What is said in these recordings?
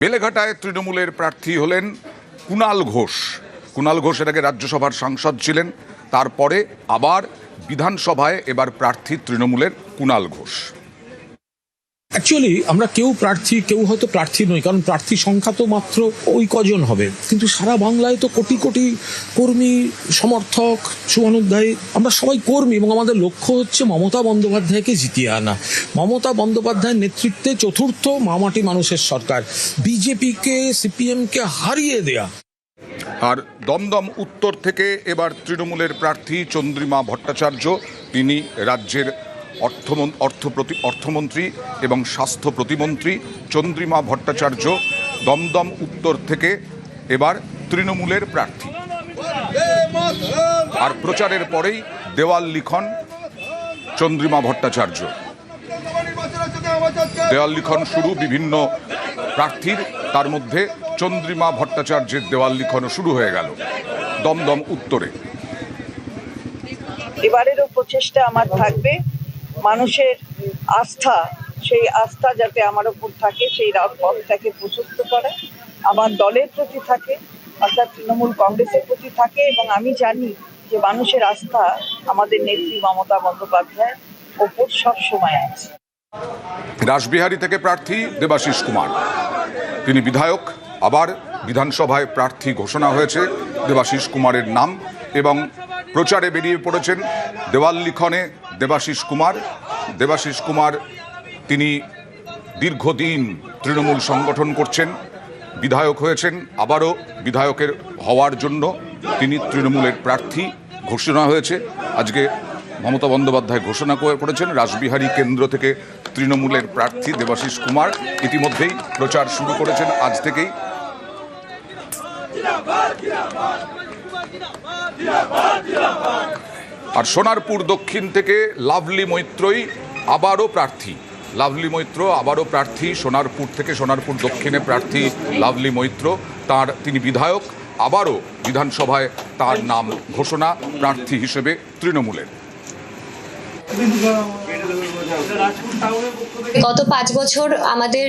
বেলেঘাটায় তৃণমূলের প্রার্থী হলেন কুণাল ঘোষ। কুণাল ঘোষ এর আগে রাজ্যসভার সাংসদ ছিলেন, তারপরে আবার বিধানসভায় এবার প্রার্থী তৃণমূলের কুণাল ঘোষ। অ্যাকচুয়ালি আমরা কেউ প্রার্থী, কেউ হয়তো প্রার্থী নই, কারণ প্রার্থী সংখ্যা তো মাত্র ওই কজন হবে, কিন্তু সারা বাংলায় তো কোটি কোটি কর্মী, সমর্থক, শুভানুধ্যায়ী, আমরা সবাই কর্মী এবং আমাদের লক্ষ্য হচ্ছে মমতা বন্দ্যোপাধ্যায়কে জিতিয়ে আনা। মমতা বন্দ্যোপাধ্যায়ের নেতৃত্বে চতুর্থ মামাটি মানুষের সরকার, বিজেপিকে, সিপিএমকে হারিয়ে দেয়া। আর দমদম উত্তর থেকে এবার তৃণমূলের প্রার্থী চন্দ্রিমা ভট্টাচার্য। তিনি রাজ্যের অর্থমন্ত্রী এবং স্বাস্থ্য প্রতিমন্ত্রী। চন্দ্রিমা ভট্টাচার্য দমদম উত্তর থেকে এবার তৃণমূলের প্রার্থী। আর প্রচারের পরেই দেওয়াল লিখন চন্দ্রিমা ভট্টাচার্য। দেওয়াল লিখন শুরু বিভিন্ন প্রার্থীর, তার মধ্যে চন্দ্রিমা ভট্টাচার্যের দেওয়াল লিখনও শুরু হয়ে গেল দমদম উত্তরে। এবারেরও প্রচেষ্টা আমার থাকবে মানুষের আস্থা, সেই আস্থা যাতে আমার উপর থাকে, সেই পথটাকে প্রশস্ত করা আমার দলের প্রতি থাকে, অর্থাৎ তৃণমূল কংগ্রেসের প্রতি থাকে। এবং আমি জানি যে মানুষের আস্থা আমাদের নেত্রী মমতা বন্দ্যোপাধ্যায়ের ওপর সব সময় আছে। রাসবিহারী থেকে প্রার্থী দেবাশিস কুমার, তিনি বিধায়ক, আবার বিধানসভায় প্রার্থী ঘোষণা হয়েছে দেবাশিস কুমারের নাম এবং প্রচারে বেরিয়ে পড়েছেন দেওয়াল লিখনে দেবাশিস কুমার। দেবাশিস কুমার তিনি দীর্ঘদিন তৃণমূল সংগঠন করছেন, বিধায়ক হয়েছেন, আবারও বিধায়কের হওয়ার জন্য তিনি তৃণমূলের প্রার্থী ঘোষণা হয়েছে। আজকে মমতা বন্দ্যোপাধ্যায় ঘোষণা করেছেন রাসবিহারী কেন্দ্র থেকে তৃণমূলের প্রার্থী দেবাশিস কুমার। ইতিমধ্যেই প্রচার শুরু করেছেন আজ থেকেই। আর সোনারপুর দক্ষিণ থেকে লাভলি মৈত্রই আবারও প্রার্থী। লাভলি মৈত্র আবারও প্রার্থী সোনারপুর থেকে। সোনারপুর দক্ষিণে প্রার্থী লাভলি মৈত্র, তিনি বিধায়ক, আবারও বিধানসভায় তার নাম ঘোষণা প্রার্থী হিসেবে তৃণমূলের। গত 5 বছর আমাদের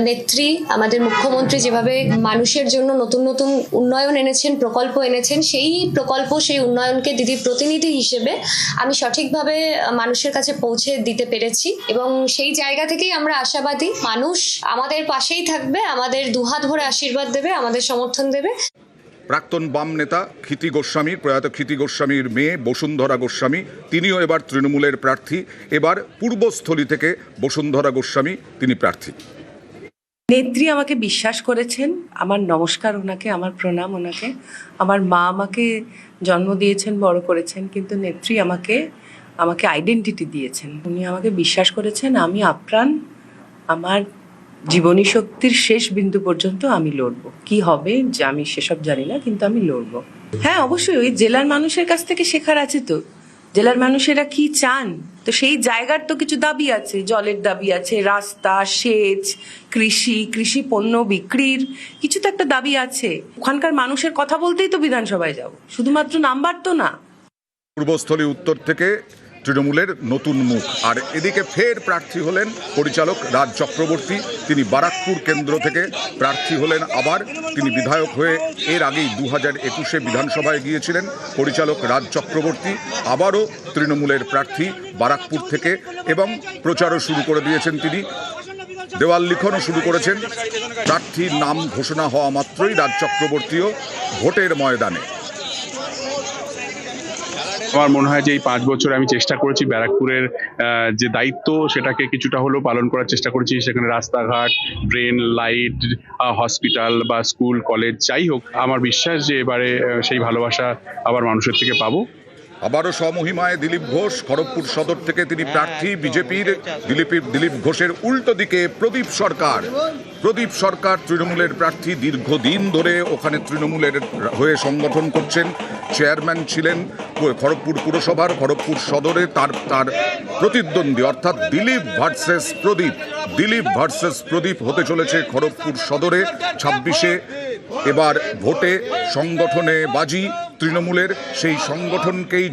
নেত্রী, আমাদের মুখ্যমন্ত্রী যেভাবে মানুষের জন্য নতুন নতুন উন্নয়ন এনেছেন, প্রকল্প এনেছেন, সেই প্রকল্প, সেই উন্নয়নকে দিদির প্রতিনিধি হিসেবে আমি সঠিকভাবে মানুষের কাছে পৌঁছে দিতে পেরেছি এবং সেই জায়গা থেকেই আমরা আশাবাদী মানুষ আমাদের পাশেই থাকবে, আমাদের দুহাত ভরে আশীর্বাদ দেবে, আমাদের সমর্থন দেবে। প্রাক্তন বাম নেতা ক্ষিতি গোস্বামী, প্রয়াত ক্ষিতি গোস্বামীর মেয়ে বসুন্ধরা গোস্বামী, তিনিও এবার তৃণমূলের প্রার্থী। এবার পূর্বস্থলী থেকে বসুন্ধরা গোস্বামী, তিনি প্রার্থী। নেত্রী আমাকে বিশ্বাস করেছেন, আমার নমস্কার ওনাকে, আমার প্রণাম ওনাকে। আমার মা আমাকে জন্ম দিয়েছেন, বড় করেছেন, কিন্তু নেত্রী আমাকে আইডেন্টিটি দিয়েছেন। উনি আমাকে বিশ্বাস করেছেন, আমি আপ্রাণ আমার জীবনী শক্তির শেষ বিন্দু পর্যন্ত আমি লড়বো। কি হবে যে আমি সেসব জানি না, কিন্তু আমি লড়বো। হ্যাঁ, অবশ্যই ওই জেলার মানুষের কাছ থেকে শেখার আছে তো, জেলার মানুষেরা কি চান। তো সেই জায়গার তো কিছু দাবি আছে, জলের দাবি আছে, রাস্তা, সেচ, কৃষি পণ্য বিক্রির কিছু তো একটা দাবি আছে। ওখানকার মানুষের কথা বলতেই তো বিধানসভায় যাব, শুধুমাত্র নাম্বার তো না। পূর্বস্থলী উত্তর থেকে তৃণমূলের নতুন মুখ। আর এদিকে ফের প্রার্থী হলেন পরিচালক রাজ চক্রবর্তী, তিনি বারাকপুর কেন্দ্র থেকে প্রার্থী হলেন আবার। তিনি বিধায়ক হয়ে এর আগেই 2021-এ বিধানসভায় গিয়েছিলেন। পরিচালক রাজ চক্রবর্তী আবারও তৃণমূলের প্রার্থী বারাকপুর থেকে এবং প্রচারও শুরু করে দিয়েছেন তিনি, দেওয়াল লিখনও শুরু করেছেন। প্রার্থীর নাম ঘোষণা হওয়া মাত্রই রাজ চক্রবর্তীও ভোটের ময়দানে। আমার মনে হয় যে এই 5 বছর আমি চেষ্টা করেছি ব্যারাকপুরের যে দায়িত্ব সেটাকে কিছুটা হলেও পালন করার চেষ্টা করেছি। সেখানে রাস্তাঘাট, ড্রেন, লাইট, হসপিটাল বা স্কুল, কলেজ, যাই হোক, আমার বিশ্বাস যে এবারে সেই ভালোবাসা আবার মানুষের থেকে পাবো। আবারও স্বমহিমায় দিলীপ ঘোষ, খড়গপুর সদর থেকে তিনি প্রার্থী বিজেপির। দিলীপ ঘোষের উল্টো দিকে প্রদীপ সরকার তৃণমূলের প্রার্থী। দীর্ঘদিন ধরে ওখানে তৃণমূলের হয়ে সংগঠন করছেন, চেয়ারম্যান ছিলেন খড়গপুর পুরসভার। খড়গপুর সদরে তার প্রতিদ্বন্দ্বী, অর্থাৎ দিলীপ ভার্সেস প্রদীপ হতে চলেছে খড়গপুর সদরে 26-এ। এবার ভোটে সংগঠনে বাজি তৃণমূলের, সেই সংগঠনেই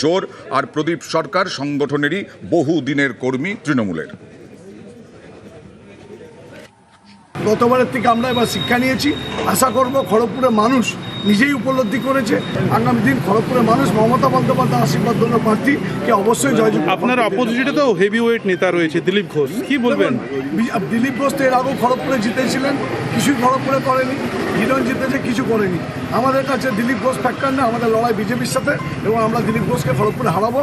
জোর। আর প্রদীপ সরকার সংগঠনেরই বহু দিনের কর্মী তৃণমূলের। গতবারের থেকে আমরা এবার শিক্ষা নিয়েছি। আশা করব খড়গপুরের মানুষ নিজেই উপলব্ধি করেছে, আগামী দিন খড়গপুরের মানুষ মমতা বন্দ্যোপাধ্যায় আশীর্বাদ ধন্য প্রার্থীকে অবশ্যই জয়যুক্ত। আপনার অপোজিটে তো হেভিওয়েট নেতা রয়েছে দিলীপ ঘোষ, কি বলবেন? দিলীপ ঘোষ তো এর আগেও খড়গপুরে জিতেছিলেন, কিছুই খড়গপুরে করেনি। হিরণ জিতেছে, কিছু করেনি। আমাদের কাছে দিলীপ ঘোষ ফ্যাক্টর না, আমাদের লড়াই বিজেপির সাথে, এবং আমরা দিলীপ ঘোষকে খড়গপুরে হারাবো।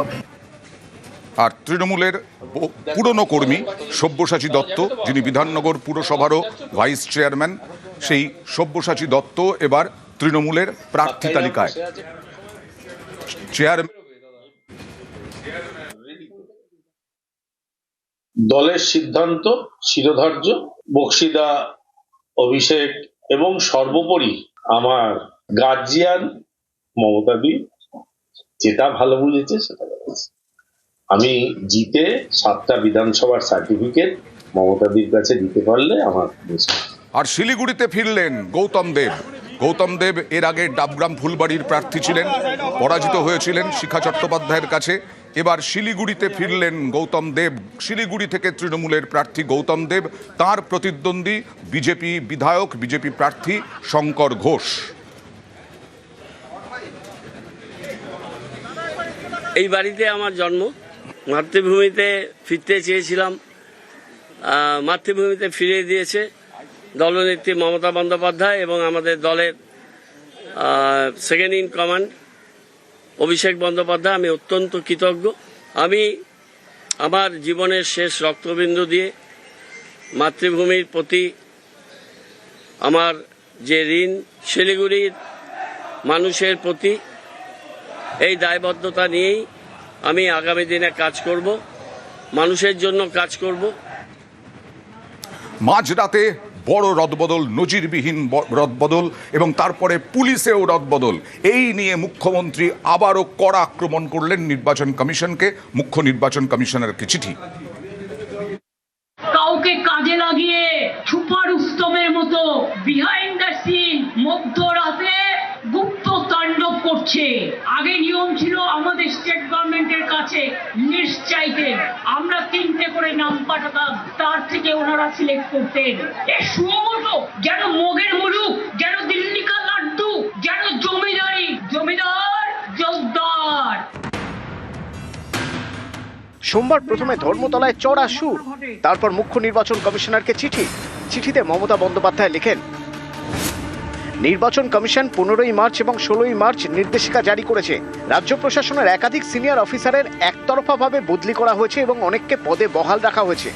আর তৃণমূলের পুরনো কর্মী সব্যসাচী দত্ত, যিনি বিধাননগর পুরসভারও ভাইস চেয়ারম্যান, সেই সব্যসাচী দত্ত এবার তৃণমূলের প্রার্থী তালিকায়। দলের সিদ্ধান্ত শিরোধার্য, বক্সিদা, অভিষেক এবং সর্বোপরি আমার গার্জিয়ান মমতাদি যেটা ভালো বুঝেছে সেটা করেছে। আমি জিতে 7টা বিধানসভার সার্টিফিকেট মমতাদির কাছে দিতে পারলে আমার। আর শিলিগুড়িতে ফিরলেন গৌতম দেব। গৌতম দেব এর আগে ডাবগ্রাম ফুলবাড়ির প্রার্থী ছিলেন, পরাজিত হয়েছিলেন শিখা চট্টোপাধ্যায়ের কাছে। এবার শিলিগুড়িতে ফিরলেন গৌতম দেব। শিলিগুড়ি থেকে তৃণমূলের প্রার্থী গৌতম দেব, তার প্রতিদ্বন্দ্বী বিজেপি বিধায়ক, বিজেপি প্রার্থী শঙ্কর ঘোষ। এই বাড়িতে আমার জন্ম, মাতৃভূমিতে ফিরতে চেয়েছিলাম, মাতৃভূমিতে ফিরিয়ে দিয়েছে দলনেত্রী মমতা বন্দ্যোপাধ্যায় এবং আমাদের দলের second in command Abhishek Bandyopadhyay. আমি অত্যন্ত কৃতজ্ঞ। আমি আমার জীবনের শেষ রক্তবিন্দু দিয়ে মাতৃভূমির প্রতি আমার যে ঋণ, শিলিগুড়ির মানুষের প্রতি এই দায়বদ্ধতা নিয়েই আমি আগামী দিনে কাজ করব, মানুষের জন্য কাজ করব। মাঝরাতে বড় রদবদল, নজিরবিহীন রদবদল, এবং তারপরে পুলিশেও রদবদল। এই নিয়ে মুখ্যমন্ত্রী আবারও কড়া আক্রমণ করলেন নির্বাচন কমিশনকে। মুখ্য নির্বাচন কমিশনারকে চিঠি। কাউকে কাজে লাগিয়ে সুপার উস্তমের মতো বিহাইন্ড দ্য সিন মধ্যরাতে গুপ্ত তাণ্ডব করছে। আগে নিয়ম ছিল আমাদের স্টেট গভর্নমেন্টের কাছে লিস্ট চাইতেন, আমরা 3টে করে নাম পাঠাতাম, তার থেকে ওনারা সিলেক্ট করতেন। এই সুমোটো যেন মগের মুলুক, যেন দিল্লি কা লাড্ডু, যেন জমিদার জোরদার। সোমবার প্রথমে ধর্মতলায় চড়া সুর, তারপর মুখ্য নির্বাচন কমিশনারকে চিঠি। চিঠিতে মমতা বন্দ্যোপাধ্যায় লেখেন, নির্বাচন কমিশন 15ই মার্চ এবং 16ই মার্চ নির্দেশিকা জারি করেছে। রাজ্য প্রশাসনের একাধিক সিনিয়র অফিসারের একতরফাভাবে বদলি করা হয়েছে এবং অনেককে পদে বহাল রাখা হয়েছে।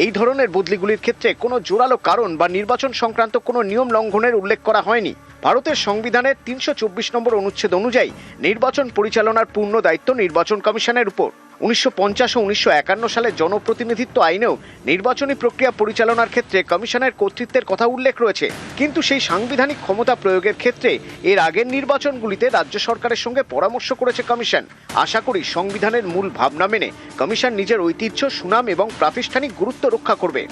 এই ধরনের বদলিগুলির ক্ষেত্রে কোনো জোরালো কারণ বা নির্বাচন সংক্রান্ত কোনো নিয়ম লঙ্ঘনের উল্লেখ করা হয়নি। ভারতের সংবিধানের 324 নম্বর অনুচ্ছেদ অনুযায়ী নির্বাচন পরিচালনার পূর্ণ দায়িত্ব নির্বাচন কমিশনের উপর। 1950 ও 1951 সালের জনপ্রতিনিধিত্ব আইনেও নির্বাচনী প্রক্রিয়া পরিচালনার ক্ষেত্রে কমিশনের কর্তৃত্বের কথা উল্লেখ রয়েছে, কিন্তু সেই সাংবিধানিক ক্ষমতা প্রয়োগের ক্ষেত্রে এর আগের নির্বাচনগুলিতে রাজ্য সরকারের সঙ্গে পরামর্শ করেছে কমিশন। আশা করি সংবিধানের মূল ভাবনা মেনে কমিশন নিজের ঐতিহ্য, সুনাম এবং প্রাতিষ্ঠানিক গুরুত্ব রক্ষা করবে।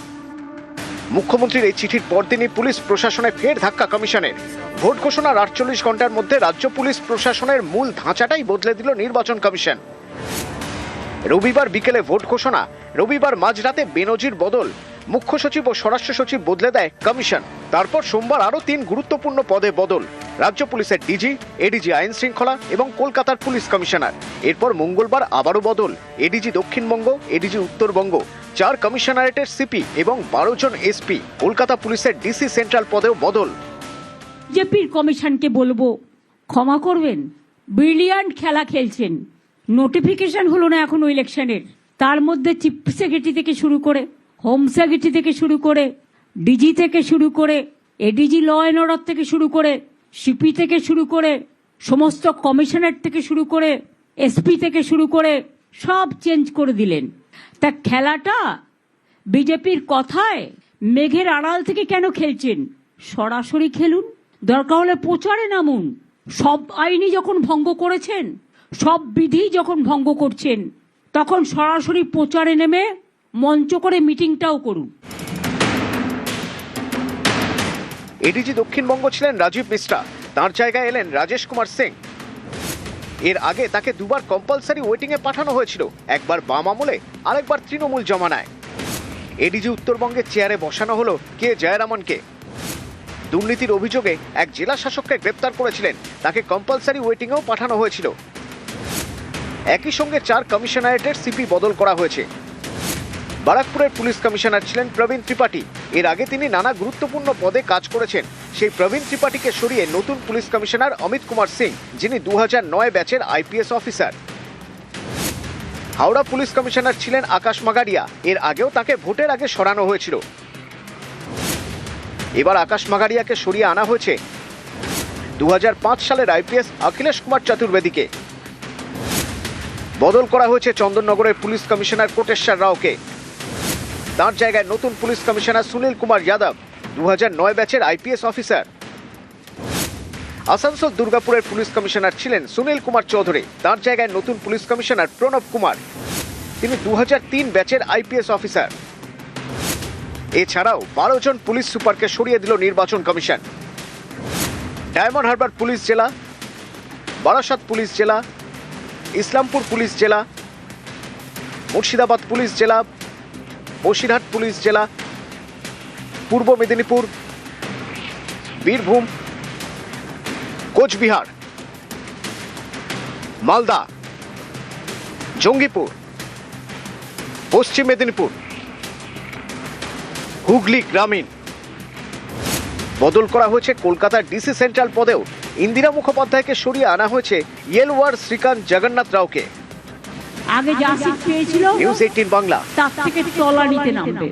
মুখ্যমন্ত্রীর এই চিঠির পরদিনই পুলিশ প্রশাসনে ফের ধাক্কা কমিশনের। ভোট ঘোষণার 48 ঘন্টার মধ্যে রাজ্য পুলিশ প্রশাসনের মূল ধাঁচাটাই বদলে দিল নির্বাচন কমিশন। রবিবার বিকেলে ভোট ঘোষণা, রবিবার মাঝরাতে বেনজির বদল। মুখ্য সচিব ও স্বরাষ্ট্র সচিব বদলে দেয় কমিশন। তারপর সোমবার আরও 3 গুরুত্বপূর্ণ পদে বদল, রাজ্য পুলিশের ডিজি, এডিজি আইন শৃঙ্খলা এবং কলকাতার পুলিশ কমিশনার। এরপর মঙ্গলবার আবারও বদল, এডিজি দক্ষিণবঙ্গ, এডিজি উত্তরবঙ্গ, 4 কমিশনারেটের সিপি এবং 12 জন এসপি। কলকাতা পুলিশের ডিসি সেন্ট্রাল পদেও বদল। বিজেপির কমিশনকে বলবো ক্ষমা করবেন, ব্রিলিয়ান্ট খেলা খেলছেন। নোটিফিকেশন হলো না এখনো ইলেকশনের, তার মধ্যে চিফ সেক্রেটারি থেকে শুরু করে, হোম সেক্রেটারি থেকে শুরু করে, ডিজি থেকে শুরু করে, এডিজি ল অ্যান্ড অর্ডার থেকে শুরু করে, সিপি থেকে শুরু করে, সমস্ত কমিশনার থেকে শুরু করে, এসপি থেকে শুরু করে সব চেঞ্জ করে দিলেন। তা খেলাটা বিজেপির কথায় মেঘের আড়াল থেকে কেন খেলছেন? সরাসরি খেলুন, দরকার হলে প্রচারে নামুন। সব আইনি যখন ভঙ্গ করেছেন, সব বিধি যখন ভঙ্গ করছেন, তখন সরাসরি প্রচারে নেমে মঞ্চ করে মিটিংটাও করুন। এডিজি দক্ষিণবঙ্গ ছিলেন রাজীব মিশ্রা, তার জায়গায় এলেন রাজেশ কুমার সিং। এর আগে তাকে দুবার কম্পালসারি ওয়েটিংয়ে পাঠানো হয়েছিল, একবার বাম আমলে, আরেকবার তৃণমূল জমানায়। এডিজি উত্তরবঙ্গের চেয়ারে বসানো হলো কে জয়রামনকে। দুর্নীতির অভিযোগে এক জেলা শাসককে গ্রেপ্তার করেছিলেন, তাকে কম্পালসারি ওয়েটিংয়েও পাঠানো হয়েছিল। একই সঙ্গে 4 কমিশনারেটের সিপি বদল করা হয়েছে। বারাকপুরের পুলিশ কমিশনার ছিলেন প্রবীণ ত্রিপাঠী। এর আগে তিনি নানা গুরুত্বপূর্ণ পদে কাজ করেছেন। সেই প্রবীণ ত্রিপাঠীকে সরিয়ে নতুন পুলিশ কমিশনার অমিত কুমার সিং, যিনি 2009 ব্যাচের IPS officer. Howrah police commissioner ছিলেন আকাশ মাগারিয়া। এর আগেও তাকে ভোটের আগে সরানো হয়েছিল। এবার আকাশ মাগারিয়াকে সরিয়ে আনা হয়েছে 2005 সালের আইপিএস অখিলেশ কুমার চতুর্বেদীকে। বদল করা হয়েছে চন্দননগরের পুলিশ কমিশনার কোটেশ্বর রাওকে। তার জায়গায় নতুন পুলিশ কমিশনার সুনীল কুমার যাদব, 2009 ব্যাচের আইপিএস অফিসার। আসানসোল দুর্গাপুরের পুলিশ কমিশনার ছিলেন সুনীল কুমার চৌধুরী। তার জায়গায় নতুন পুলিশ কমিশনার প্রণব কুমার, তিনি 2003 ব্যাচের আইপিএস অফিসার। এছাড়াও 12 জন পুলিশ সুপারকে সরিয়ে দিল নির্বাচন কমিশন। ডায়মন্ড হারবার পুলিশ জেলা, বারাসাত পুলিশ জেলা, ইসলামপুর পুলিশ জেলা, মুর্শিদাবাদ পুলিশ জেলা, বসিরহাট পুলিশ জেলা, পূর্ব মেদিনীপুর, বীরভূম, কোচবিহার, মালদা, জঙ্গিপুর, পশ্চিম মেদিনীপুর, হুগলি গ্রামীণ। বদল করা হয়েছে কলকাতার ডিসি সেন্ট্রাল পদেও। ইন্দিরা মুখোপাধ্যায়কে সরিয়ে আনা হয়েছে ইয়েলওয়ার শ্রীকান্ত জগন্নাথ রাওকে। আগে যা সিট পেয়েছিল নিউজ 18 বাংলা। তার থেকে তলানিতে নামবে।